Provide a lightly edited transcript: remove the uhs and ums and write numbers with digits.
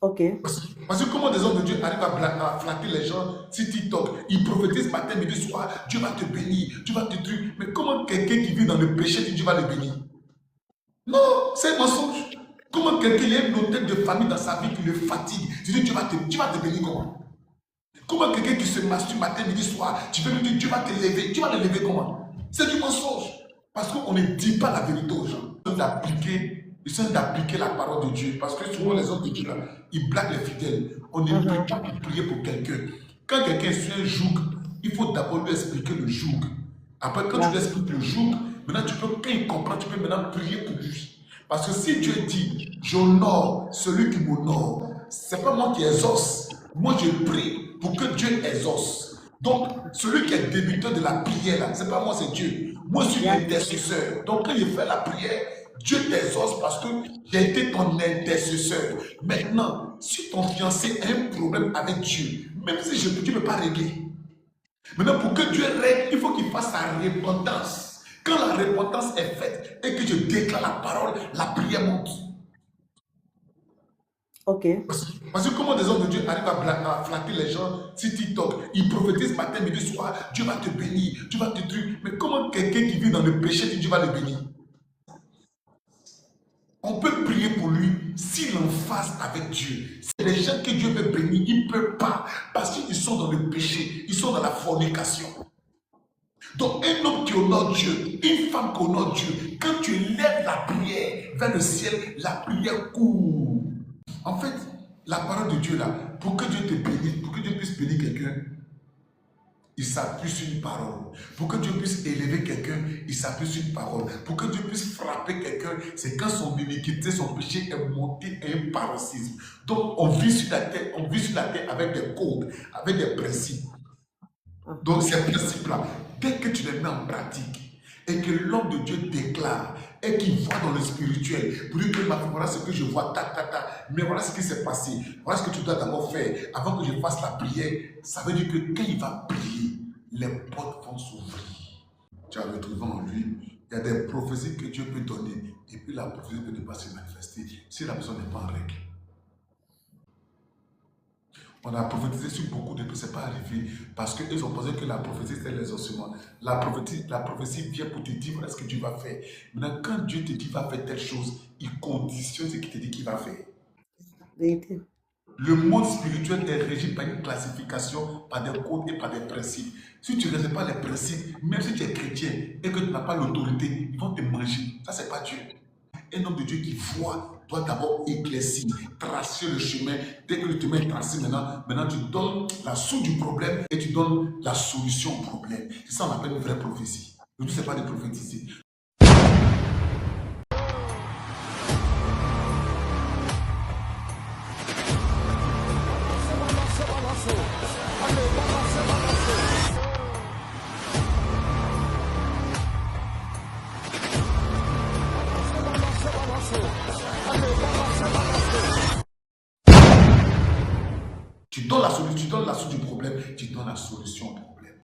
Ok. Parce que comment des hommes de Dieu arrivent à flatter les gens sur TikTok, ils prophétisent matin, midi, soir, Dieu va te bénir, Dieu va te truc. Mais comment quelqu'un qui vit dans le péché dit Dieu va le bénir? Non, c'est un mensonge. Comment quelqu'un, il y a une hôtel de famille dans sa vie qui le fatigue, tu dis Dieu va te bénir comment? Comment quelqu'un qui se masturbe matin, midi, soir, tu veux lui dire Dieu va te lever, tu vas le lever comment? C'est du mensonge. Parce qu'on ne dit pas la vérité aux gens. Ils sont d'appliquer la parole de Dieu. Parce que souvent les hommes de Dieu, là, ils blaguent les fidèles. On ne peut pas prier pour quelqu'un. Quand quelqu'un suit un joug, il faut d'abord lui expliquer le joug. Après, quand tu lui expliques le joug, maintenant tu peux, quand il comprend, tu peux maintenant prier pour lui. Parce que si Dieu dit, j'honore celui qui m'honore, c'est pas moi qui exauce. Moi, je prie pour que Dieu exauce. Donc, celui qui est débuteur de la prière, ce n'est pas moi, c'est Dieu. Moi, je suis l'intercesseur. Donc, quand il fait la prière, Dieu t'exauce parce que j'ai été ton intercesseur. Maintenant, si ton fiancé a un problème avec Dieu, même si tu ne peux pas régler. Maintenant, pour que Dieu règle, il faut qu'il fasse sa repentance. Quand la repentance est faite et que je déclare la parole, la prière monte. Ok. Parce que comment des hommes de Dieu arrivent à flatter les gens sur TikTok, ils prophétisent matin, midi, soir, Dieu va te bénir, Dieu va te truc. Mais comment quelqu'un qui vit dans le péché dit Dieu va le bénir? On peut prier pour lui s'il en face avec Dieu. C'est les gens que Dieu veut bénir, ils ne peuvent pas parce qu'ils sont dans le péché, ils sont dans la fornication. Donc un homme qui honore Dieu, une femme qui honore Dieu, quand tu lèves la prière vers le ciel, la prière court. En fait, la parole de Dieu là, pour que Dieu te bénisse, pour que Dieu puisse bénir quelqu'un, il s'appuie sur une parole. Pour que Dieu puisse élever quelqu'un, il s'appuie sur une parole. Pour que Dieu puisse frapper quelqu'un, c'est quand son iniquité, son péché est monté à un paroxysme. Donc on vit sur la terre, avec des codes, avec des principes. Donc ces principes-là, dès que tu les mets en pratique, et que l'homme de Dieu déclare, et qu'il voit dans le spirituel, pour lui dire, voilà ce que je vois, mais voilà ce qui s'est passé, voilà ce que tu dois d'abord faire, avant que je fasse la prière, ça veut dire que quand il va prier, les portes vont s'ouvrir. Tu as retrouvé en lui, il y a des prophéties que Dieu peut donner, et puis la prophétie peut ne pas se manifester, si la personne n'est pas en règle. On a prophétisé sur beaucoup de trucs, ce n'est pas arrivé parce qu'ils ont pensé que la prophétie c'était les ossements. La prophétie vient pour te dire voilà ce que Dieu va faire. Maintenant, quand Dieu te dit va faire telle chose, il conditionne ce qu'il te dit qu'il va faire. Le monde spirituel est régi par une classification, par des codes et par des principes. Si tu ne respectes pas les principes, même si tu es chrétien et que tu n'as pas l'autorité, ils vont te manger. Ça, c'est pas Dieu. Un homme de Dieu qui voit doit d'abord éclaircir, tracer le chemin. Dès que le chemin est tracé, maintenant tu donnes la source du problème et tu donnes la solution au problème. C'est ça qu'on appelle une vraie prophétie. Le but, ce n'est pas de prophétiser. Tu donnes la solution du problème, tu donnes la solution au problème.